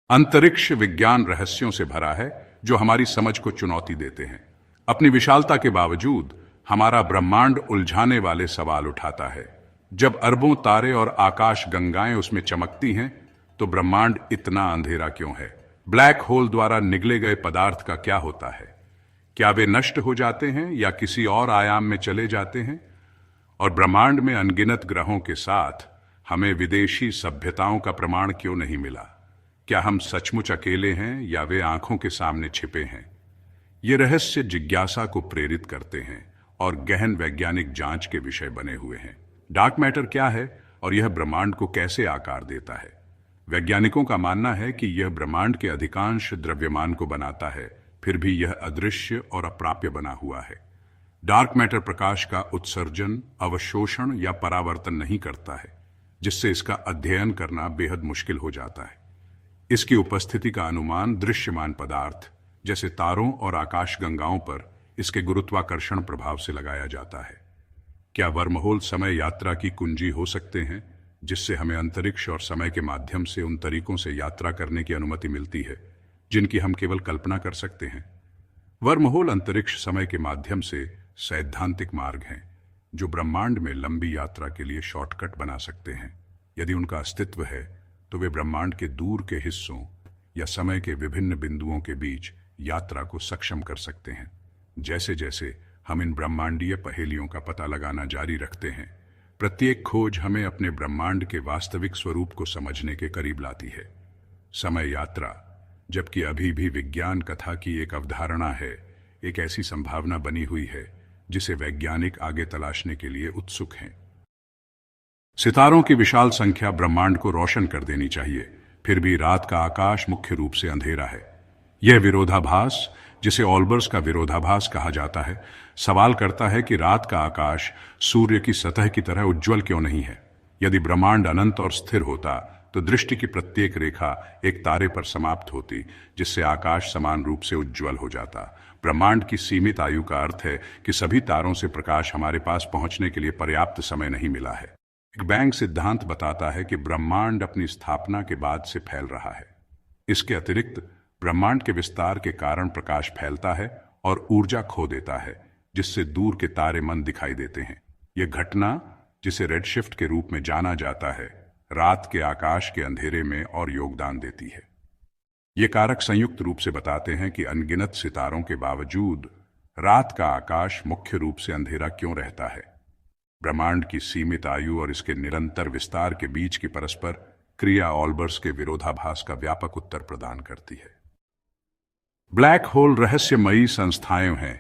अंतरिक्ष विज्ञान रहस्यों से भरा है जो हमारी समझ को चुनौती देते हैं। अपनी विशालता के बावजूद हमारा ब्रह्मांड उलझाने वाले सवाल उठाता है। जब अरबों तारे और आकाश गंगाएं उसमें चमकती हैं, तो ब्रह्मांड इतना अंधेरा क्यों है? ब्लैक होल द्वारा निगले गए पदार्थ का क्या होता है? क्या वे नष्ट हो जाते हैं या किसी और आयाम में चले जाते हैं? और ब्रह्मांड में अनगिनत ग्रहों के साथ हमें विदेशी सभ्यताओं का प्रमाण क्यों नहीं मिला? क्या हम सचमुच अकेले हैं या वे आंखों के सामने छिपे हैं? ये रहस्य जिज्ञासा को प्रेरित करते हैं और गहन वैज्ञानिक जांच के विषय बने हुए हैं। डार्क मैटर क्या है और यह ब्रह्मांड को कैसे आकार देता है? वैज्ञानिकों का मानना है कि यह ब्रह्मांड के अधिकांश द्रव्यमान को बनाता है, फिर भी यह अदृश्य और अप्राप्य बना हुआ है। डार्क मैटर प्रकाश का उत्सर्जन, अवशोषण या परावर्तन नहीं करता है, जिससे इसका अध्ययन करना बेहद मुश्किल हो जाता है। इसकी उपस्थिति का अनुमान दृश्यमान पदार्थ जैसे तारों और आकाशगंगाओं पर इसके गुरुत्वाकर्षण प्रभाव से लगाया जाता है। क्या वर्महोल समय यात्रा की कुंजी हो सकते हैं, जिससे हमें अंतरिक्ष और समय के माध्यम से उन तरीकों से यात्रा करने की अनुमति मिलती है जिनकी हम केवल कल्पना कर सकते हैं? वर्महोल अंतरिक्ष समय के माध्यम से सैद्धांतिक मार्ग हैं जो ब्रह्मांड में लंबी यात्रा के लिए शॉर्टकट बना सकते हैं। यदि उनका अस्तित्व है तो वे ब्रह्मांड के दूर के हिस्सों या समय के विभिन्न बिंदुओं के बीच यात्रा को सक्षम कर सकते हैं। जैसे जैसे हम इन ब्रह्मांडीय पहेलियों का पता लगाना जारी रखते हैं, प्रत्येक खोज हमें अपने ब्रह्मांड के वास्तविक स्वरूप को समझने के करीब लाती है। समय यात्रा, जबकि अभी भी विज्ञान कथा की एक अवधारणा है, एक ऐसी संभावना बनी हुई है जिसे वैज्ञानिक आगे तलाशने के लिए उत्सुक हैं। सितारों की विशाल संख्या ब्रह्मांड को रोशन कर देनी चाहिए, फिर भी रात का आकाश मुख्य रूप से अंधेरा है। यह विरोधाभास, जिसे ऑल्बर्स का विरोधाभास कहा जाता है, सवाल करता है कि रात का आकाश सूर्य की सतह की तरह उज्ज्वल क्यों नहीं है। यदि ब्रह्मांड अनंत और स्थिर होता तो दृष्टि की प्रत्येक रेखा एक तारे पर समाप्त होती, जिससे आकाश समान रूप से उज्ज्वल हो जाता। ब्रह्मांड की सीमित आयु का अर्थ है कि सभी तारों से प्रकाश हमारे पास पहुंचने के लिए पर्याप्त समय नहीं मिला है। बिग बैंग सिद्धांत बताता है कि ब्रह्मांड अपनी स्थापना के बाद से फैल रहा है। इसके अतिरिक्त ब्रह्मांड के विस्तार के कारण प्रकाश फैलता है और ऊर्जा खो देता है, जिससे दूर के तारे मंद दिखाई देते हैं। यह घटना, जिसे रेडशिफ्ट के रूप में जाना जाता है, रात के आकाश के अंधेरे में और योगदान देती है। ये कारक संयुक्त रूप से बताते हैं कि अनगिनत सितारों के बावजूद रात का आकाश मुख्य रूप से अंधेरा क्यों रहता है। ब्रह्मांड की सीमित आयु और इसके निरंतर विस्तार के बीच की परस्पर क्रिया ऑल्बर्स के विरोधाभास का व्यापक उत्तर प्रदान करती है। ब्लैक होल रहस्यमयी संस्थाएं हैं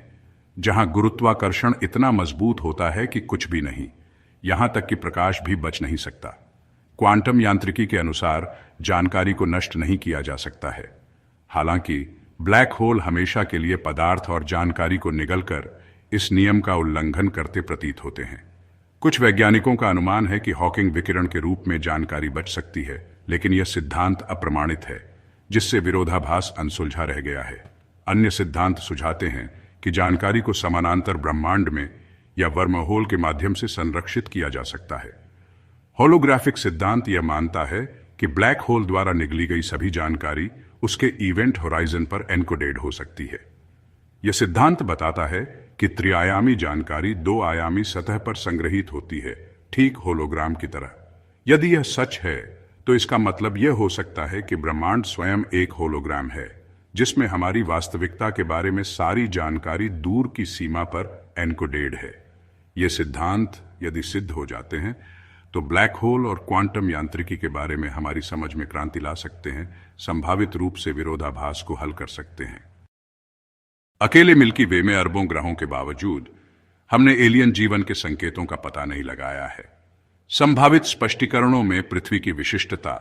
जहां गुरुत्वाकर्षण इतना मजबूत होता है कि कुछ भी नहीं, यहां तक कि प्रकाश भी बच नहीं सकता। क्वांटम यांत्रिकी के अनुसार जानकारी को नष्ट नहीं किया जा सकता है। हालांकि ब्लैक होल हमेशा के लिए पदार्थ और जानकारी को निगलकर इस नियम का उल्लंघन करते प्रतीत होते हैं। कुछ वैज्ञानिकों का अनुमान है कि हॉकिंग विकिरण के रूप में जानकारी बच सकती है, लेकिन यह सिद्धांत अप्रमाणित है, जिससे विरोधाभास अनसुलझा रह गया है। अन्य सिद्धांत सुझाते हैं कि जानकारी को समानांतर ब्रह्मांड में या वर्महोल के माध्यम से संरक्षित किया जा सकता है। होलोग्राफिक सिद्धांत यह मानता है कि ब्लैक होल द्वारा निगली गई सभी जानकारी उसके इवेंट होराइजन पर एन्कोडेड हो सकती है। यह सिद्धांत बताता है कि त्रिआयामी जानकारी दो आयामी सतह पर संग्रहित होती है, ठीक होलोग्राम की तरह। यदि यह सच है तो इसका मतलब यह हो सकता है कि ब्रह्मांड स्वयं एक होलोग्राम है, जिसमें हमारी वास्तविकता के बारे में सारी जानकारी दूर की सीमा पर एन्कोडेड है। ये सिद्धांत यदि सिद्ध हो जाते हैं तो ब्लैक होल और क्वांटम यांत्रिकी के बारे में हमारी समझ में क्रांति ला सकते हैं, संभावित रूप से विरोधाभास को हल कर सकते हैं। अकेले मिल्की वे में अरबों ग्रहों के बावजूद हमने एलियन जीवन के संकेतों का पता नहीं लगाया है। संभावित स्पष्टीकरणों में पृथ्वी की विशिष्टता,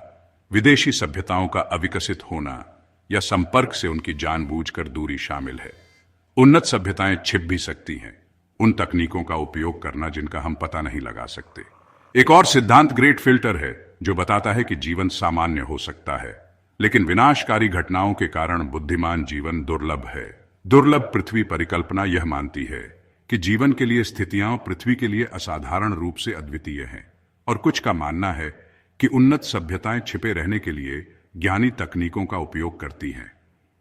विदेशी सभ्यताओं का अविकसित होना या संपर्क से उनकी जानबूझकर दूरी शामिल है। उन्नत सभ्यताएं छिप भी सकती हैं, उन तकनीकों का उपयोग करना जिनका हम पता नहीं लगा सकते। एक और सिद्धांत ग्रेट फिल्टर है, जो बताता है कि जीवन सामान्य हो सकता है, लेकिन विनाशकारी घटनाओं के कारण बुद्धिमान जीवन दुर्लभ है। दुर्लभ पृथ्वी परिकल्पना यह मानती है कि जीवन के लिए स्थितियां पृथ्वी के लिए असाधारण रूप से अद्वितीय हैं, और कुछ का मानना है कि उन्नत सभ्यताएं छिपे रहने के लिए ज्ञानी तकनीकों का उपयोग करती हैं।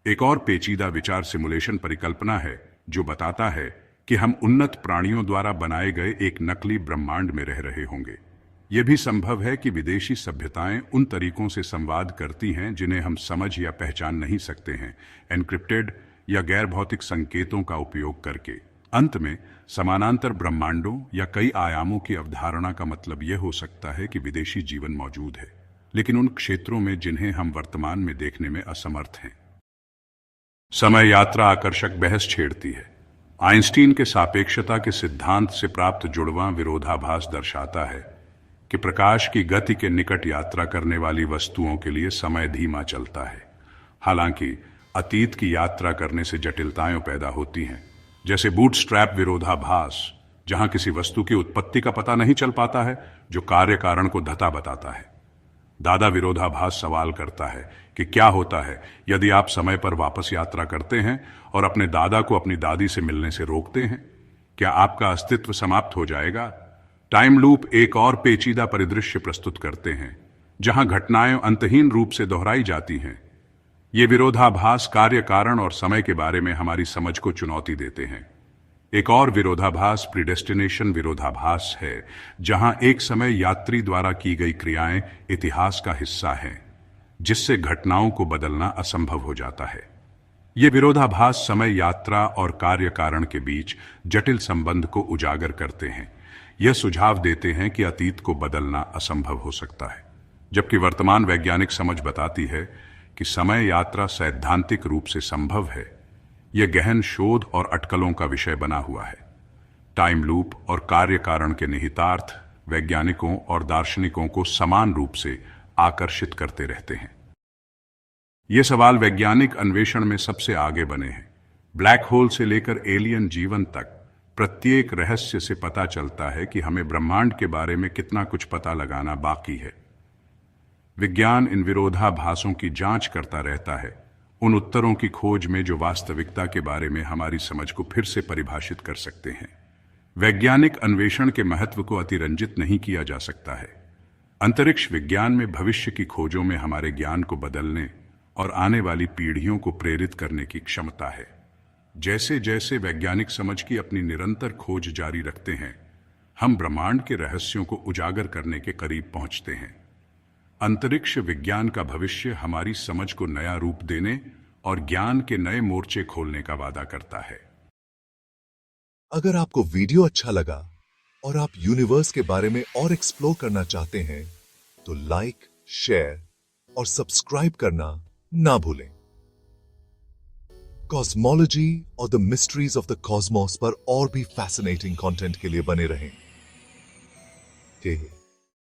एक और पेचीदा विचार सिमुलेशन परिकल्पना है, जो बताता है कि हम उन्नत प्राणियों द्वारा बनाए गए एक नकली ब्रह्मांड में रह रहे होंगे। यह भी संभव है कि विदेशी सभ्यताएं उन तरीकों से संवाद करती हैं जिन्हें हम समझ या पहचान नहीं सकते हैं, एन्क्रिप्टेड या गैर भौतिक संकेतों का उपयोग करके। अंत में समानांतर ब्रह्मांडों या कई आयामों की अवधारणा का मतलब यह हो सकता है कि विदेशी जीवन मौजूद है, लेकिन उन क्षेत्रों में जिन्हें हम वर्तमान में देखने में असमर्थ हैं। समय यात्रा आकर्षक बहस छेड़ती है। आइंस्टीन के सापेक्षता के सिद्धांत से प्राप्त जुड़वां विरोधाभास दर्शाता है कि प्रकाश की गति के निकट यात्रा करने वाली वस्तुओं के लिए समय धीमा चलता है। हालांकि अतीत की यात्रा करने से जटिलताएं पैदा होती हैं, जैसे बूटस्ट्रैप विरोधाभास, जहां किसी वस्तु की उत्पत्ति का पता नहीं चल पाता है, जो कार्य कारण को धता बताता है। दादा विरोधाभास सवाल करता है कि क्या होता है यदि आप समय पर वापस यात्रा करते हैं और अपने दादा को अपनी दादी से मिलने से रोकते हैं? क्या आपका अस्तित्व समाप्त हो जाएगा? टाइम लूप एक और पेचीदा परिदृश्य प्रस्तुत करते हैं, जहां घटनाएं अंतहीन रूप से दोहराई जाती हैं। ये विरोधाभास कार्य कारण और समय के बारे में हमारी समझ को चुनौती देते हैं। एक और विरोधाभास प्रीडेस्टिनेशन विरोधाभास है, जहां एक समय यात्री द्वारा की गई क्रियाएं इतिहास का हिस्सा हैं, जिससे घटनाओं को बदलना असंभव हो जाता है। ये विरोधाभास समय यात्रा और कार्य कारण के बीच जटिल संबंध को उजागर करते हैं। यह सुझाव देते हैं कि अतीत को बदलना असंभव हो सकता है, जबकि वर्तमान वैज्ञानिक समझ बताती है कि समय यात्रा सैद्धांतिक रूप से संभव है। यह गहन शोध और अटकलों का विषय बना हुआ है। टाइम लूप और कार्य कारण के निहितार्थ वैज्ञानिकों और दार्शनिकों को समान रूप से आकर्षित करते रहते हैं। ये सवाल वैज्ञानिक अन्वेषण में सबसे आगे बने हैं। ब्लैक होल से लेकर एलियन जीवन तक प्रत्येक रहस्य से पता चलता है कि हमें ब्रह्मांड के बारे में कितना कुछ पता लगाना बाकी है। विज्ञान इन विरोधाभासों की जांच करता रहता है, उन उत्तरों की खोज में जो वास्तविकता के बारे में हमारी समझ को फिर से परिभाषित कर सकते हैं। वैज्ञानिक अन्वेषण के महत्व को अतिरंजित नहीं किया जा सकता है। अंतरिक्ष विज्ञान में भविष्य की खोजों में हमारे ज्ञान को बदलने और आने वाली पीढ़ियों को प्रेरित करने की क्षमता है। जैसे जैसे वैज्ञानिक समझ की अपनी निरंतर खोज जारी रखते हैं, हम ब्रह्मांड के रहस्यों को उजागर करने के करीब पहुंचते हैं। अंतरिक्ष विज्ञान का भविष्य हमारी समझ को नया रूप देने और ज्ञान के नए मोर्चे खोलने का वादा करता है। अगर आपको वीडियो अच्छा लगा और आप यूनिवर्स के बारे में और एक्सप्लोर करना चाहते हैं, तो लाइक, शेयर और सब्सक्राइब करना ना भूलें। कॉस्मोलॉजी और the mysteries of the Cosmos पर और भी फैसिनेटिंग कंटेंट के लिए बने रहें।